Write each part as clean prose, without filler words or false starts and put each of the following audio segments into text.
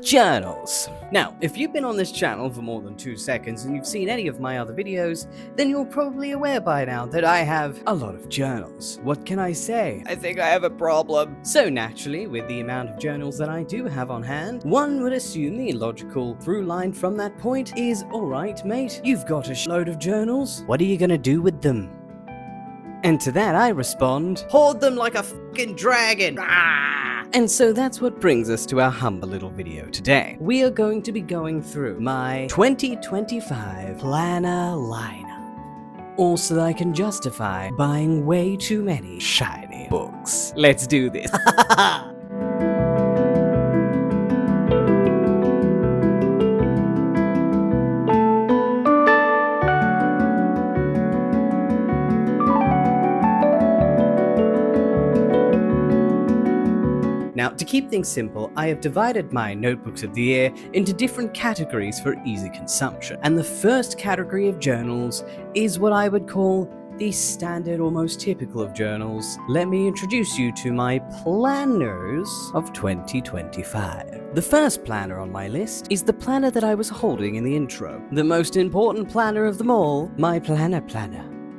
Journals. Now, if you've been on this channel for more than 2 seconds and you've seen any of my other videos, then you're probably aware by now that I have a lot of journals. What can I say? I think I have a problem. So naturally, with the amount of journals that I do have on hand, one would assume the logical through line from that point is, alright mate, you've got a load of journals, what are you gonna do with them? And to that I respond, hoard them like a fucking dragon! Ah! And so that's what brings us to our humble little video today. We are going to be going through my 2025 planner lineup. All so that I can justify buying way too many shiny books. Let's do this. Now, to keep things simple, I have divided my notebooks of the year into different categories for easy consumption. And the first category of journals is what I would call the standard or most typical of journals. Let me introduce you to my planners of 2025. The first planner on my list is the planner that I was holding in the intro. The most important planner of them all, my planner.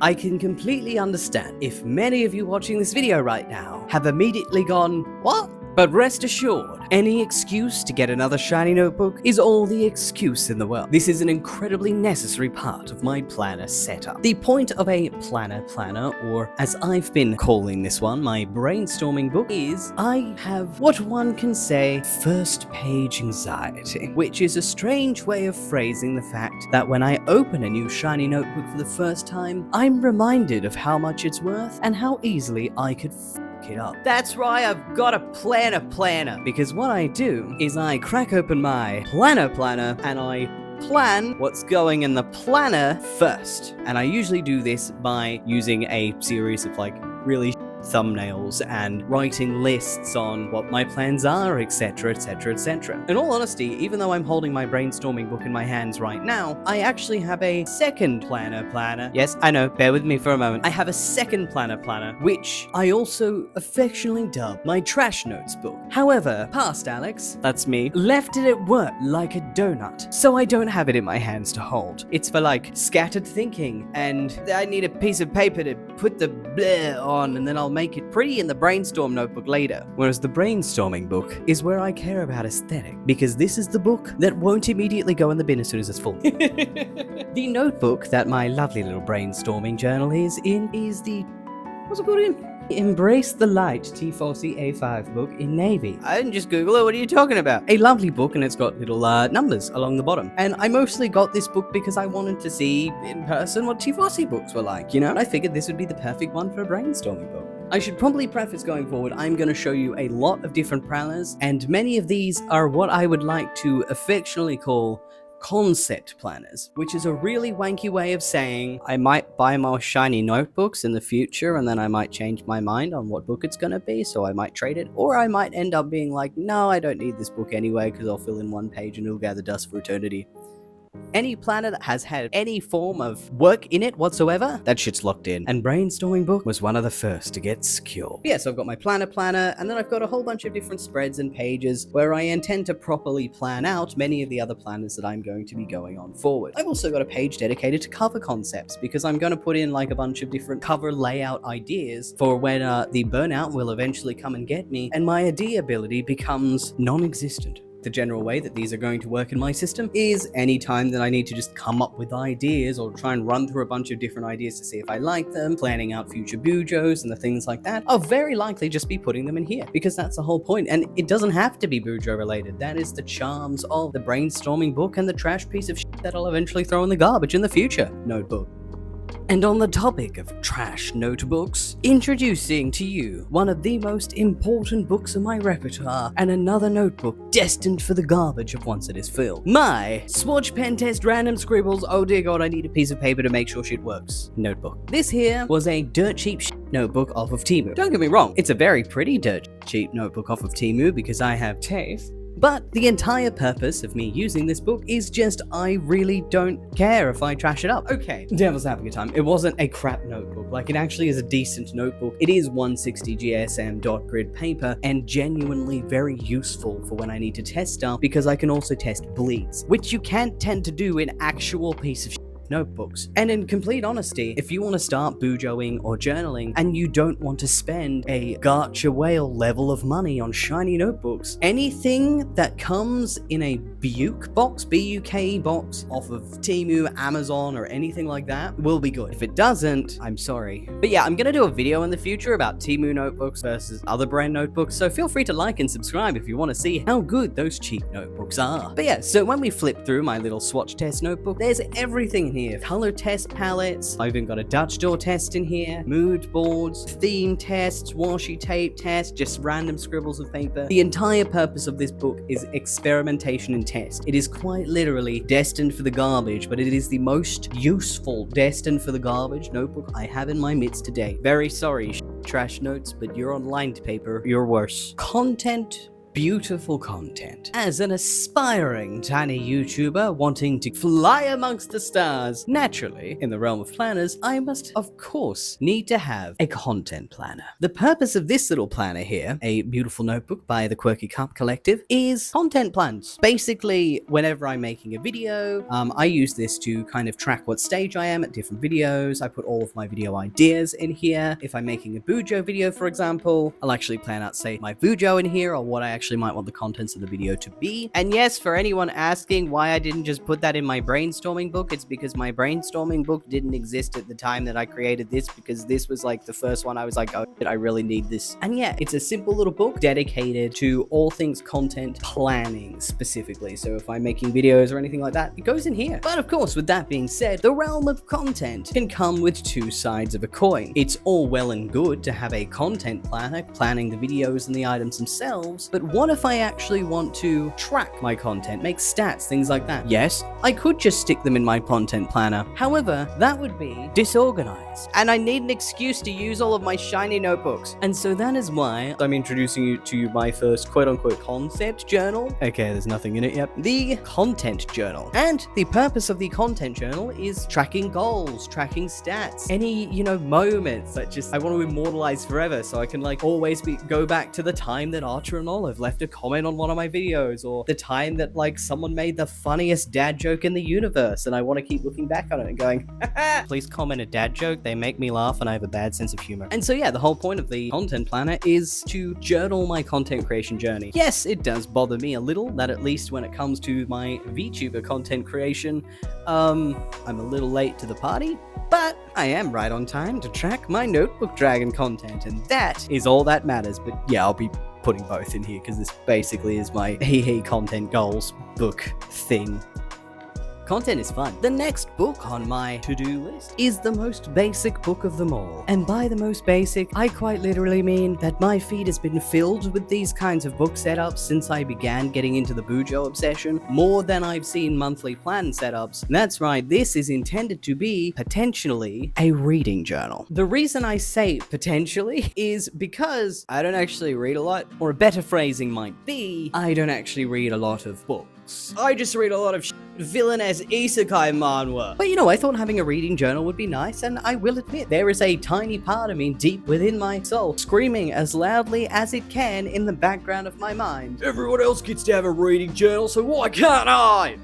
I can completely understand if many of you watching this video right now have immediately gone, what? But rest assured, any excuse to get another shiny notebook is all the excuse in the world. This is an incredibly necessary part of my planner setup. The point of a planner, or as I've been calling this one, my brainstorming book, is I have what one can say first page anxiety, which is a strange way of phrasing the fact that when I open a new shiny notebook for the first time, I'm reminded of how much it's worth and how easily I could it up. That's why I've got a planner, because what I do is I crack open my planner and I plan what's going in the planner first. And I usually do this by using a series of really thumbnails and writing lists on what my plans are, etc. In all honesty, even though I'm holding my brainstorming book in my hands right now, I actually have a second planner. Yes, I know, bear with me for a moment. I have a second planner, which I also affectionately dub my trash notes book. However, past Alex, that's me, left it at work like a donut, so I don't have it in my hands to hold. It's for scattered thinking, and I need a piece of paper to put the bleh on, and then I'll make it pretty in the brainstorm notebook later. Whereas the brainstorming book is where I care about aesthetic, because this is the book that won't immediately go in the bin as soon as it's full. The notebook that my lovely little brainstorming journal is in is the... what's it called in? Embrace the Light Tiefossi A5 book in navy. I didn't just Google it, what are you talking about? A lovely book, and it's got little numbers along the bottom. And I mostly got this book because I wanted to see in person what Tiefossi books were like, you know? And I figured this would be the perfect one for a brainstorming book. I should probably preface going forward, I'm going to show you a lot of different planners, and many of these are what I would like to affectionately call concept planners, which is a really wanky way of saying I might buy more shiny notebooks in the future and then I might change my mind on what book it's going to be, so I might trade it, or I might end up being like, no, I don't need this book anyway because I'll fill in one page and it'll gather dust for eternity. Any planner that has had any form of work in it whatsoever, that shit's locked in. And Brainstorming Book was one of the first to get secure. Yeah, so I've got my planner, and then I've got a whole bunch of different spreads and pages where I intend to properly plan out many of the other planners that I'm going to be going on forward. I've also got a page dedicated to cover concepts, because I'm going to put in a bunch of different cover layout ideas for when the burnout will eventually come and get me, and my idea ability becomes non-existent. The general way that these are going to work in my system is any time that I need to just come up with ideas or try and run through a bunch of different ideas to see if I like them, planning out future BuJos and the things like that, I'll very likely just be putting them in here, because that's the whole point. And it doesn't have to be BuJo related. That is the charms of the brainstorming book and the trash piece of shit that I'll eventually throw in the garbage in the future notebook. And on the topic of trash notebooks, introducing to you one of the most important books in my repertoire, and another notebook destined for the garbage of once it is filled. My Swatch Pen Test Random Scribbles, oh dear god, I need a piece of paper to make sure shit works notebook. This here was a dirt cheap notebook off of Temu. Don't get me wrong, it's a very pretty dirt cheap notebook off of Temu because I have taste. But the entire purpose of me using this book is just I really don't care if I trash it up. Okay, devil's advocate time. It wasn't a crap notebook. Like, it actually is a decent notebook. It is 160 GSM dot grid paper and genuinely very useful for when I need to test stuff, because I can also test bleeds, which you can't tend to do in actual piece of notebooks. And in complete honesty, if you want to start bujoing or journaling and you don't want to spend a gacha whale level of money on shiny notebooks, anything that comes in a Buke box, B-U-K box, off of Temu, Amazon, or anything like that will be good. If it doesn't, I'm sorry. But yeah, I'm gonna do a video in the future about Temu notebooks versus other brand notebooks, so feel free to like and subscribe if you want to see how good those cheap notebooks are. But yeah, so when we flip through my little swatch test notebook, there's everything in here. Color test palettes, I've even got a Dutch door test in here, mood boards, theme tests, washi tape tests, just random scribbles of paper. The entire purpose of this book is experimentation and test. It is quite literally destined for the garbage, but it is the most useful destined for the garbage notebook I have in my midst today. Very sorry, trash notes, but you're on lined paper, you're worse. Content. Beautiful content. As an aspiring tiny YouTuber wanting to fly amongst the stars, naturally, in the realm of planners, I must, of course, need to have a content planner. The purpose of this little planner here, a beautiful notebook by the Quirky Cup Collective, is content plans. Basically, whenever I'm making a video, I use this to kind of track what stage I am at different videos. I put all of my video ideas in here. If I'm making a BuJo video, for example, I'll actually plan out, say, my BuJo in here, or what I actually might want the contents of the video to be. And yes, for anyone asking why I didn't just put that in my brainstorming book, it's because my brainstorming book didn't exist at the time that I created this, because this was like the first one I was like, oh shit, I really need this. And yeah, it's a simple little book dedicated to all things content planning specifically. So if I'm making videos or anything like that, it goes in here. But of course, with that being said, the realm of content can come with two sides of a coin. It's all well and good to have a content planner planning the videos and the items themselves, but what if I actually want to track my content, make stats, things like that? Yes, I could just stick them in my content planner. However, that would be disorganized, and I need an excuse to use all of my shiny notebooks. And so that is why I'm introducing you to my first quote-unquote concept journal. Okay, there's nothing in it yet. The content journal. And the purpose of the content journal is tracking goals, tracking stats, any, moments that just I want to immortalize forever, so I can like always go back to the time that Archer and Olive left a comment on one of my videos, or the time that like someone made the funniest dad joke in the universe, and I want to keep looking back on it and going, please comment a dad joke, they make me laugh and I have a bad sense of humor. And so yeah, the whole point of the content planner is to journal my content creation journey. Yes, it does bother me a little that at least when it comes to my VTuber content creation, I'm a little late to the party, but I am right on time to track my Notebook Dragon content, and that is all that matters. But yeah, I'll be putting both in here because this basically is my hee content goals book thing. Content is fun. The next book on my to-do list is the most basic book of them all. And by the most basic, I quite literally mean that my feed has been filled with these kinds of book setups since I began getting into the BuJo obsession, more than I've seen monthly plan setups. That's right, this is intended to be, potentially, a reading journal. The reason I say potentially is because I don't actually read a lot, or a better phrasing might be, I don't actually read a lot of books. I just read a lot of villainous isekai manhwa. But I thought having a reading journal would be nice, and I will admit, there is a tiny part of me deep within my soul screaming as loudly as it can in the background of my mind, everyone else gets to have a reading journal, so why can't I?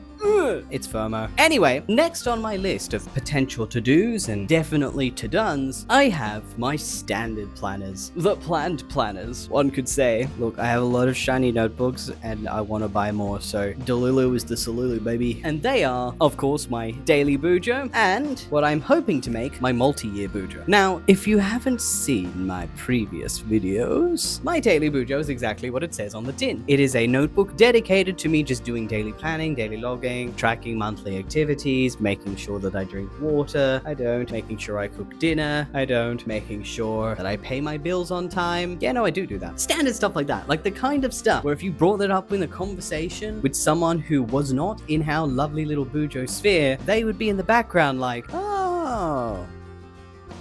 It's FOMO. Anyway, next on my list of potential to-dos and definitely to-dones, I have my standard planners. The planned planners, one could say. Look, I have a lot of shiny notebooks and I want to buy more, so Delulu is the Salulu, baby. And they are, of course, my daily BuJo and what I'm hoping to make my multi-year BuJo. Now, if you haven't seen my previous videos, my daily BuJo is exactly what it says on the tin. It is a notebook dedicated to me just doing daily planning, daily logging, tracking monthly activities, making sure that I drink water, I don't, making sure I cook dinner, I don't, making sure that I pay my bills on time. Yeah, no, I do that. Standard stuff like that. Like the kind of stuff where if you brought that up in a conversation with someone who was not in our lovely little BuJo sphere, they would be in the background like, oh,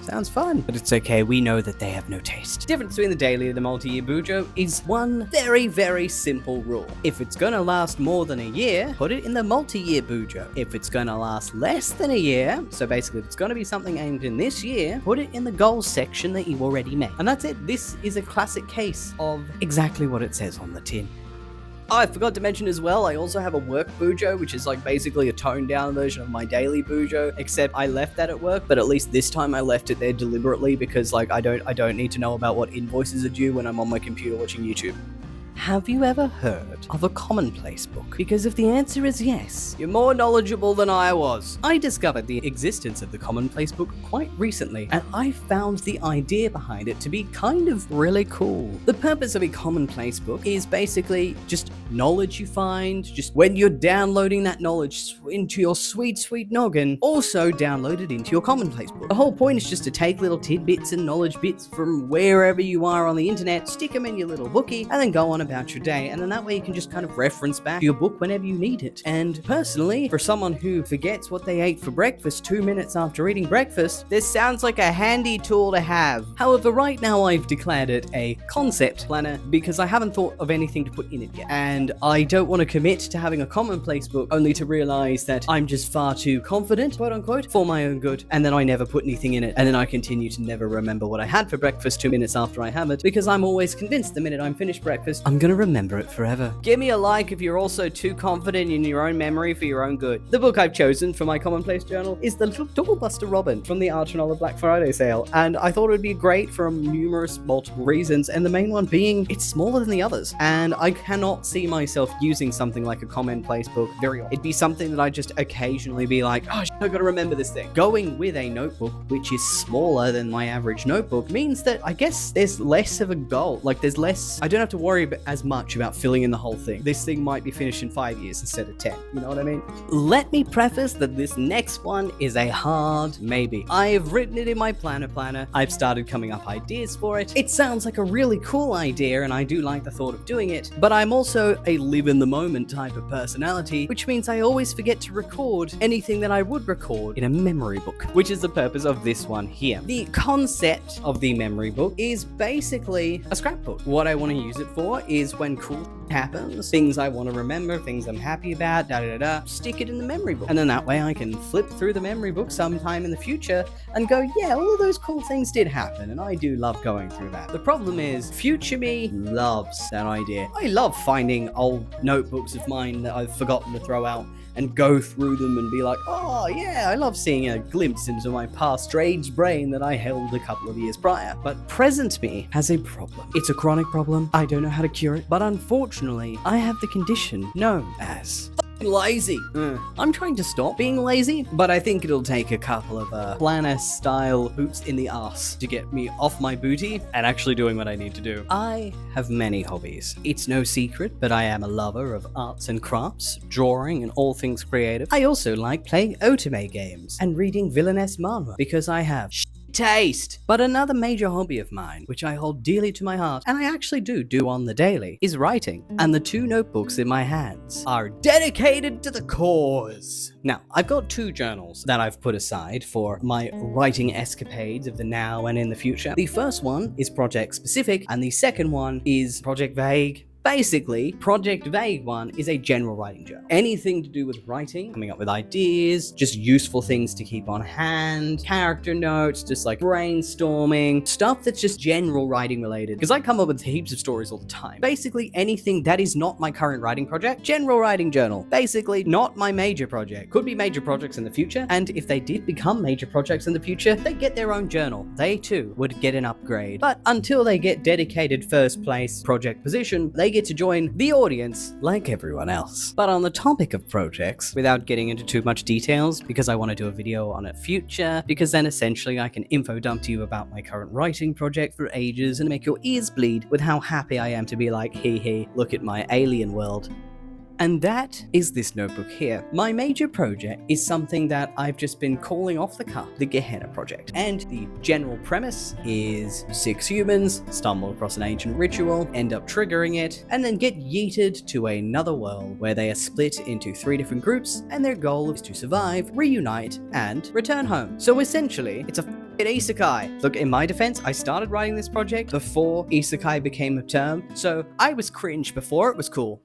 Sounds fun. But it's okay, we know that they have no taste. The difference between the daily and the multi-year BuJo is one very, very simple rule. If it's gonna last more than a year, put it in the multi-year BuJo. If it's gonna last less than a year, so basically if it's gonna be something aimed in this year, put it in the goals section that you already made. And that's it. This is a classic case of exactly what it says on the tin. Oh, I forgot to mention as well, I also have a work BuJo, which is like basically a toned down version of my daily BuJo, except I left that at work, but at least this time I left it there deliberately because like I don't need to know about what invoices are due when I'm on my computer watching YouTube. Have you ever heard of a Commonplace book? Because if the answer is yes, you're more knowledgeable than I was. I discovered the existence of the Commonplace book quite recently, and I found the idea behind it to be kind of really cool. The purpose of a Commonplace book is basically just knowledge you find, just when you're downloading that knowledge into your sweet, sweet noggin, also download it into your Commonplace book. The whole point is just to take little tidbits and knowledge bits from wherever you are on the internet, stick them in your little bookie, and then go on about your day, and then that way you can just kind of reference back to your book whenever you need it. And personally, for someone who forgets what they ate for breakfast 2 minutes after eating breakfast, this sounds like a handy tool to have. However, right now I've declared it a concept planner because I haven't thought of anything to put in it yet, and I don't want to commit to having a Commonplace book only to realize that I'm just far too confident, quote unquote, for my own good, and then I never put anything in it, and then I continue to never remember what I had for breakfast 2 minutes after I have it, because I'm always convinced the minute I'm finished breakfast, I'm gonna remember it forever. Give me a like if you're also too confident in your own memory for your own good. The book I've chosen for my Commonplace journal is The Little Doorbuster Robin from the Artol Black Friday sale, and I thought it would be great for multiple reasons, and the main one being it's smaller than the others, and I cannot see myself using something like a Commonplace book very often. It'd be something that I just occasionally be like, oh, I gotta remember this thing. Going with a notebook, which is smaller than my average notebook, means that I guess there's less of a goal. Like there's less, I don't have to worry as much about filling in the whole thing. This thing might be finished in 5 years instead of 10. You know what I mean? Let me preface that this next one is a hard maybe. I have written it in my planner. I've started coming up ideas for it. It sounds like a really cool idea, and I do like the thought of doing it, but I'm also a live in the moment type of personality, which means I always forget to record anything that I would record in a memory book, which is the purpose of this one here. The concept of the memory book is basically a scrapbook. What I want to use it for is when cool happens, things I want to remember, things I'm happy about, stick it in the memory book. And then that way I can flip through the memory book sometime in the future and go, yeah, all of those cool things did happen, and I do love going through that. The problem is, future me loves that idea. I love finding old notebooks of mine that I've forgotten to throw out and go through them and be like, oh yeah, I love seeing a glimpse into my past strange brain that I held a couple of years prior. But present me has a problem. It's a chronic problem. I don't know how to cure it, but unfortunately, I have the condition known as lazy. I'm trying to stop being lazy, but I think it'll take a couple of planner style boots in the ass to get me off my booty and actually doing what I need to do. I have many hobbies. It's no secret, but I am a lover of arts and crafts, drawing, and all things creative. I also like playing otome games and reading villainess manhwa because I have taste. But another major hobby of mine, which I hold dearly to my heart, and I actually do on the daily, is writing. And the 2 notebooks in my hands are dedicated to the cause. Now, I've got 2 journals that I've put aside for my writing escapades of the now and in the future. The first one is project specific, and the second one is project vague. Basically, Project Vague one is a general writing journal. Anything to do with writing, coming up with ideas, just useful things to keep on hand, character notes, just like brainstorming, stuff that's just general writing related. Because I come up with heaps of stories all the time. Basically, anything that is not my current writing project, general writing journal. Basically, not my major project. Could be major projects in the future, and if they did become major projects in the future, they get their own journal. They too would get an upgrade. But until they get dedicated first place project position, they get to join the audience like everyone else. But on the topic of projects, without getting into too much details, because I want to do a video on it future, because then essentially I can info dump to you about my current writing project for ages and make your ears bleed with how happy I am to be like, hee, look at my alien world. And that is this notebook here. My major project is something that I've just been calling off the cuff, the Gehenna project. And the general premise is 6 humans stumble across an ancient ritual, end up triggering it, and then get yeeted to another world where they are split into 3 different groups, and their goal is to survive, reunite, and return home. So essentially, it's a Isekai. Look, in my defense, I started writing this project before Isekai became a term, so I was cringe before it was cool.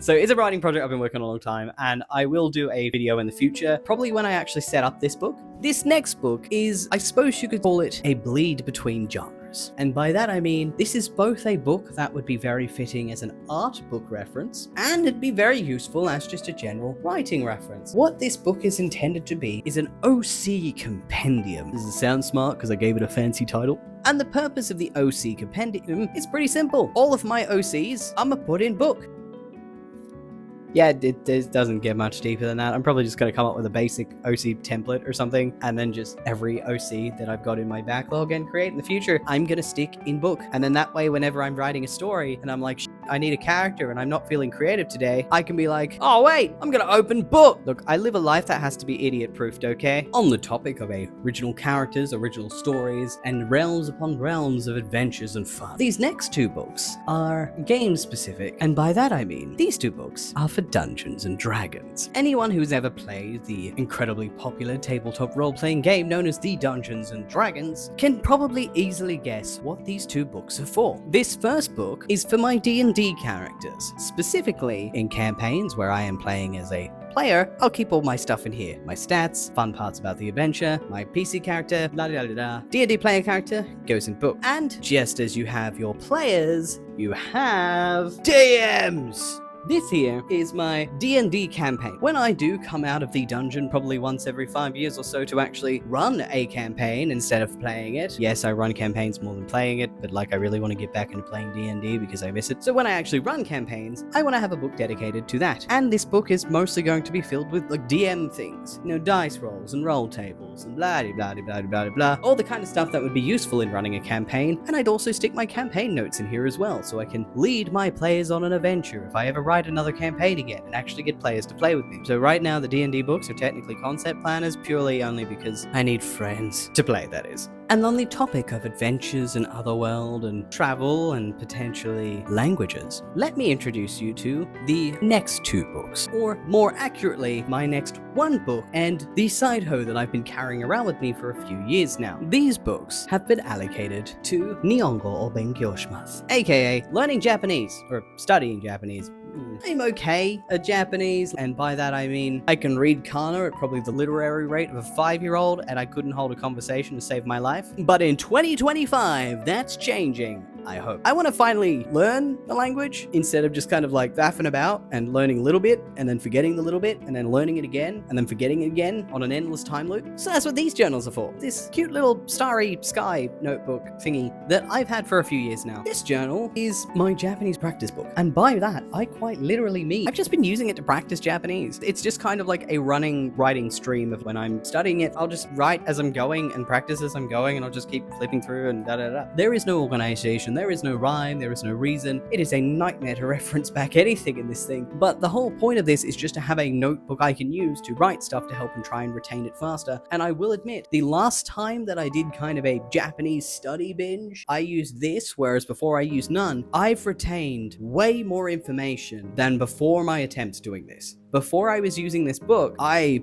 So it's a writing project I've been working on a long time, and I will do a video in the future, probably when I actually set up this book. This next book is, I suppose you could call it, a bleed between genres. And by that I mean, this is both a book that would be very fitting as an art book reference, and it'd be very useful as just a general writing reference. What this book is intended to be is an OC compendium. Does it sound smart because I gave it a fancy title? And the purpose of the OC compendium is pretty simple. All of my OCs, I'ma put in book. Yeah, it doesn't get much deeper than that. I'm probably just going to come up with a basic OC template or something, and then just every OC that I've got in my backlog and create in the future, I'm going to stick in book. And then that way, whenever I'm writing a story and I'm like, I need a character and I'm not feeling creative today, I can be like, oh wait, I'm going to open book. Look, I live a life that has to be idiot-proofed, okay? On the topic of original characters, original stories, and realms upon realms of adventures and fun, these next two books are game-specific, and by that I mean, these two books are for Dungeons and Dragons. Anyone who's ever played the incredibly popular tabletop role-playing game known as the Dungeons and Dragons can probably easily guess what these two books are for. This first book is for my D&D characters, specifically in campaigns where I am playing as a player. I'll keep all my stuff in here. My stats, fun parts about the adventure, my PC character, blah blah blah blah. D&D player character goes in book. And just as you have your players, you have DMs. This here is my D&D campaign. When I do come out of the dungeon probably once every 5 years or so to actually run a campaign instead of playing it. Yes, I run campaigns more than playing it, but like I really want to get back into playing D&D because I miss it. So when I actually run campaigns, I want to have a book dedicated to that. And this book is mostly going to be filled with like DM things, you know, dice rolls and roll tables and blah blah blah blah blah blah, all the kind of stuff that would be useful in running a campaign. And I'd also stick my campaign notes in here as well, so I can lead my players on an adventure if I ever write another campaign again and actually get players to play with me. So right now the D&D books are technically concept planners purely only because I need friends to play, that is. And on the topic of adventures and otherworld and travel and potentially languages, let me introduce you to the next two books, or more accurately, my next one book and the side hoe that I've been carrying around with me for a few years now. These books have been allocated to Nihongo o Benkyoshimasu, aka learning Japanese, or studying Japanese. I'm okay at Japanese, and by that I mean I can read kana at probably the literary rate of a 5-year-old, and I couldn't hold a conversation to save my life. But in 2025, that's changing. I hope. I want to finally learn the language instead of just kind of like faffing about and learning a little bit and then forgetting the little bit and then learning it again and then forgetting it again on an endless time loop. So that's what these journals are for. This cute little starry sky notebook thingy that I've had for a few years now. This journal is my Japanese practice book. And by that, I quite literally mean I've just been using it to practice Japanese. It's just kind of like a running writing stream of when I'm studying it, I'll just write as I'm going and practice as I'm going, and I'll just keep flipping through and da-da-da. There is no organization. There is no rhyme, there is no reason. It is a nightmare to reference back anything in this thing. But the whole point of this is just to have a notebook I can use to write stuff to help and try and retain it faster. And I will admit, the last time that I did kind of a Japanese study binge, I used this, whereas before I used none. I've retained way more information than before my attempts doing this. Before I was using this book, I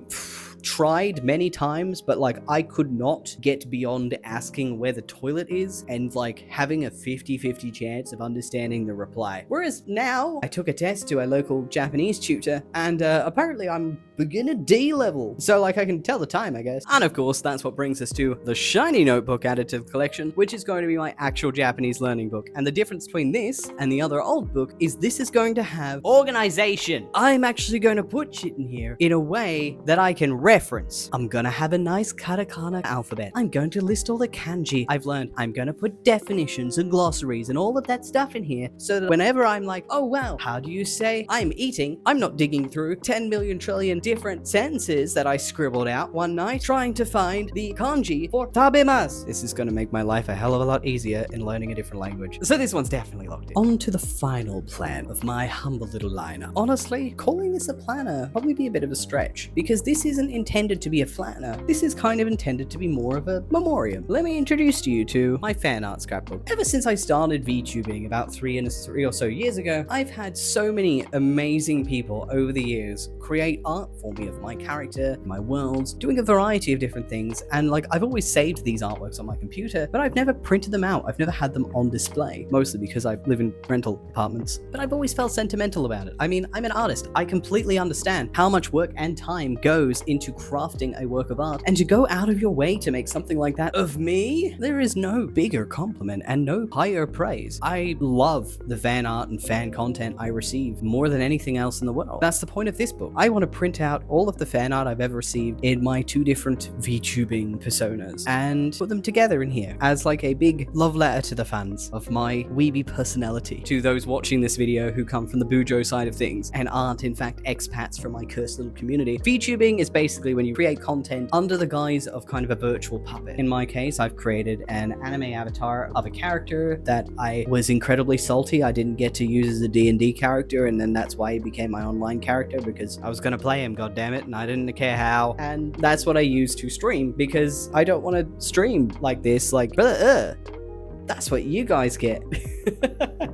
tried many times, but like I could not get beyond asking where the toilet is and like having a 50-50 chance of understanding the reply. Whereas now I took a test to a local Japanese tutor, and apparently I'm beginner D level. So like I can tell the time, I guess. And of course, that's what brings us to the shiny notebook added to the collection, which is going to be my actual Japanese learning book. And the difference between this and the other old book is this is going to have organization. I'm actually going to put shit in here in a way that I can reference. I'm gonna have a nice katakana alphabet. I'm going to list all the kanji I've learned. I'm gonna put definitions and glossaries and all of that stuff in here so that whenever I'm like, oh wow, how do you say I'm eating? I'm not digging through 10 million trillion different sentences that I scribbled out one night trying to find the kanji for tabemasu. This is gonna make my life a hell of a lot easier in learning a different language. So this one's definitely locked in. On to the final plan of my humble little lineup. Honestly, calling this a planner probably be a bit of a stretch because this isn't intended to be a flattener. This is kind of intended to be more of a memoriam. Let me introduce to you to my fan art scrapbook. Ever since I started VTubing about 3 or so years ago, I've had so many amazing people over the years create art for me of my character, my worlds, doing a variety of different things, and like I've always saved these artworks on my computer, but I've never printed them out. I've never had them on display, mostly because I live in rental apartments, but I've always felt sentimental about it. I mean, I'm an artist. I completely understand how much work and time goes into crafting a work of art, and to go out of your way to make something like that of me, there is no bigger compliment and no higher praise. I love the fan art and fan content I receive more than anything else in the world. That's the point of this book. I want to print out all of the fan art I've ever received in my 2 different VTubing personas and put them together in here as like a big love letter to the fans of my weeby personality, to those watching this video who come from the BuJo side of things and aren't in fact expats from my cursed little community. VTubing is basically when you create content under the guise of kind of a virtual puppet. In my case, I've created an anime avatar of a character that I was incredibly salty I didn't get to use as a D&D character, and then that's why he became my online character, because I was gonna play him, goddammit, and I didn't care how, and that's what I used to stream, because I don't want to stream like this, like, that's what you guys get.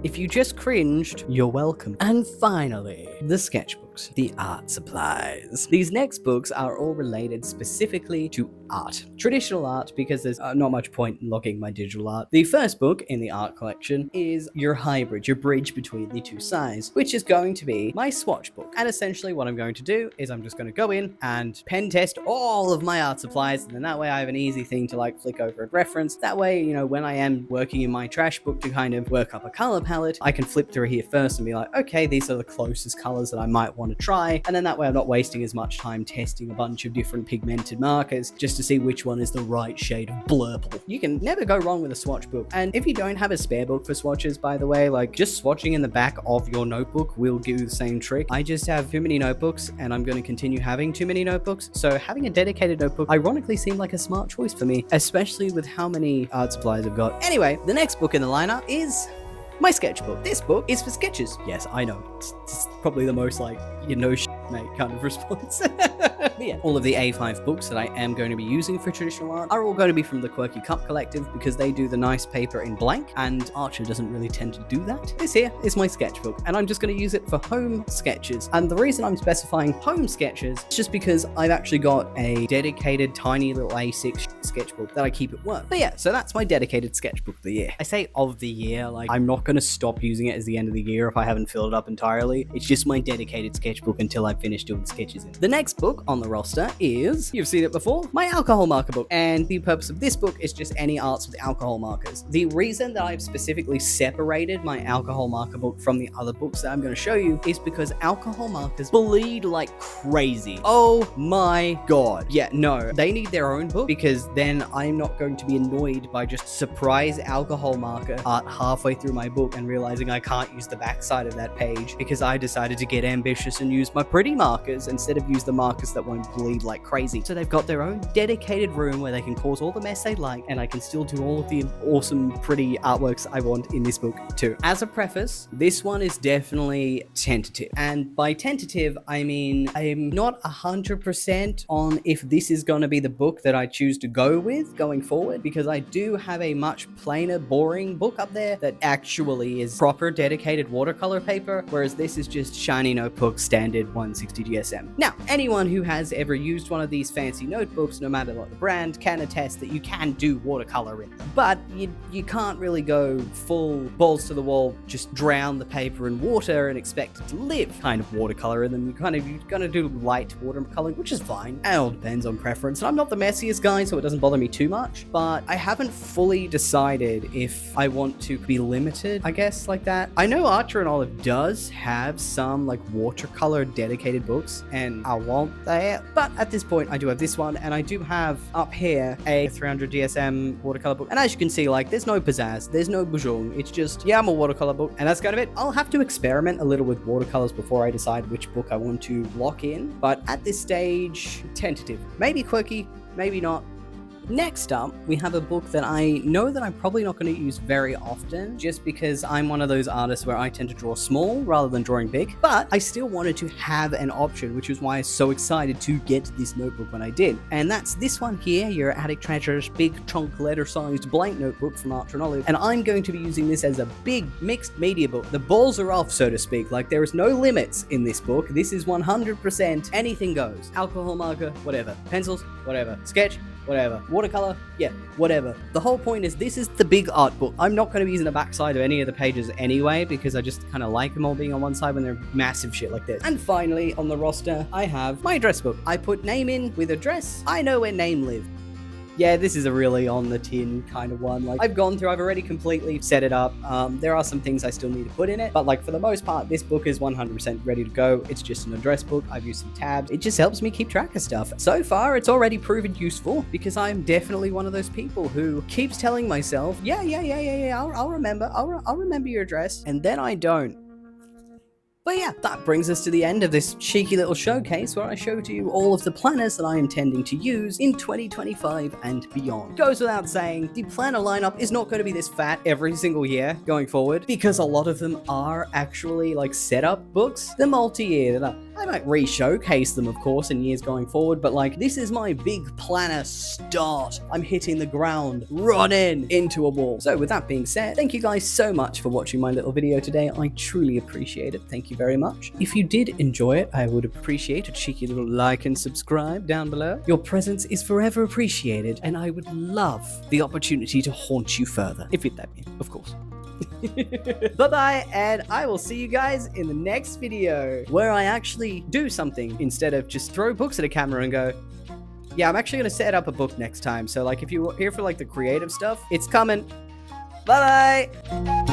If you just cringed, you're welcome. And finally, the sketchbooks, the art supplies. These next books are all related specifically to art. Traditional art, because there's not much point in logging my digital art. The first book in the art collection is your hybrid, your bridge between the 2 sides, which is going to be my Swatch book. And essentially what I'm going to do is I'm just going to go in and pen test all of my art supplies, and then that way I have an easy thing to like flick over and reference. That way, you know, when I am working in my trash book to kind of work up a color palette, I can flip through here first and be like, okay, these are the closest colors that I might want to try, and then that way I'm not wasting as much time testing a bunch of different pigmented markers just to see which one is the right shade of blurple. You can never go wrong with a Swatch book, and if you don't have a spare book for swatches, by the way, like just swatching in the back of your notebook will do the same trick. I just have too many notebooks, and I'm going to continue having too many notebooks, so having a dedicated notebook ironically seemed like a smart choice for me, especially with how many art supplies I've got. Anyway, the next book in the lineup is my sketchbook. This book is for sketches. Yes, I know. It's probably the most like, you know, mate kind of response. But yeah, all of the A5 books that I am going to be using for traditional art are all going to be from the Quirky Cup Collective, because they do the nice paper in blank, and Archer doesn't really tend to do that. This here is my sketchbook, and I'm just going to use it for home sketches. And the reason I'm specifying home sketches is just because I've actually got a dedicated tiny little A6 sketchbook that I keep at work. But yeah, so that's my dedicated sketchbook of the year. I say of the year, like I'm not going to stop using it as the end of the year if I haven't filled it up entirely. It's just my dedicated sketchbook until I finish doing sketches in it. The next book on the roster is, you've seen it before, my alcohol marker book. And the purpose of this book is just any arts with alcohol markers. The reason that I've specifically separated my alcohol marker book from the other books that I'm going to show you is because alcohol markers bleed like crazy. Oh my god. Yeah, no, they need their own book, because then I'm not going to be annoyed by just surprise alcohol marker art halfway through my book and realizing I can't use the backside of that page because I decided to get ambitious and use my pretty markers instead of use the markers that won't bleed like crazy. So they've got their own dedicated room where they can cause all the mess they like, and I can still do all of the awesome pretty artworks I want in this book too. As a preface, this one is definitely tentative, and by tentative I mean I'm not 100% on if this is going to be the book that I choose to go with going forward, because I do have a much plainer, boring book up there that actually is proper dedicated watercolor paper, whereas this is just shiny notebook standard 160 GSM. Now, anyone who has ever used one of these fancy notebooks, no matter what the brand, can attest that you can do watercolor in them, but you can't really go full balls to the wall, just drown the paper in water and expect it to live kind of watercolor in them. You're gonna do light watercoloring, which is fine. It all depends on preference, and I'm not the messiest guy, so it doesn't bother me too much, but I haven't fully decided if I want to be limited, I guess, like that. I know Archer and Olive does have some like watercolor dedicated books, and I want that, but at this point I do have this one, and I do have up here a 300 DSM watercolor book, and as you can see, like, there's no pizzazz, there's no BuJo, it's just, yeah, I'm a watercolor book, and that's kind of it. I'll have to experiment a little with watercolors before I decide which book I want to lock in, but at this stage, tentative. Maybe Quirky, maybe not. Next up, we have a book that I know that I'm probably not going to use very often, just because I'm one of those artists where I tend to draw small rather than drawing big, but I still wanted to have an option, which is why I was so excited to get this notebook when I did. And that's this one here, your Attic Treasures big chunk letter-sized blank notebook from Naturalist. And I'm going to be using this as a big mixed media book. The balls are off, so to speak. Like, there is no limits in this book. This is 100% anything goes. Alcohol marker, whatever. Pencils, whatever. Sketch, whatever. Watercolor, yeah, whatever. The whole point is this is the big art book. I'm not going to be using the backside of any of the pages anyway, because I just kind of like them all being on one side when they're massive shit like this. And finally, on the roster, I have my address book. I put name in with address. I know where name lives. Yeah, this is a really on the tin kind of one. Like, I've already completely set it up. There are some things I still need to put in it, but like for the most part, this book is 100% ready to go. It's just an address book. I've used some tabs. It just helps me keep track of stuff. So far, it's already proven useful because I'm definitely one of those people who keeps telling myself, yeah, I'll remember your address, and then I don't. But yeah, that brings us to the end of this cheeky little showcase where I show to you all of the planners that I am intending to use in 2025 and beyond. Goes without saying, the planner lineup is not going to be this fat every single year going forward, because a lot of them are actually like setup books. They're multi-year. I might re-showcase them, of course, in years going forward, but like, this is my big planner start. I'm hitting the ground, running into a wall. So with that being said, thank you guys so much for watching my little video today. I truly appreciate it. Thank you very much. If you did enjoy it, I would appreciate a cheeky little like and subscribe down below. Your presence is forever appreciated, and I would love the opportunity to haunt you further, if it let me, of course. Bye-bye, and I will see you guys in the next video, where I actually do something instead of just throw books at a camera and go, yeah, I'm actually going to set up a book next time. So like, if you're here for like the creative stuff, it's coming. Bye-bye.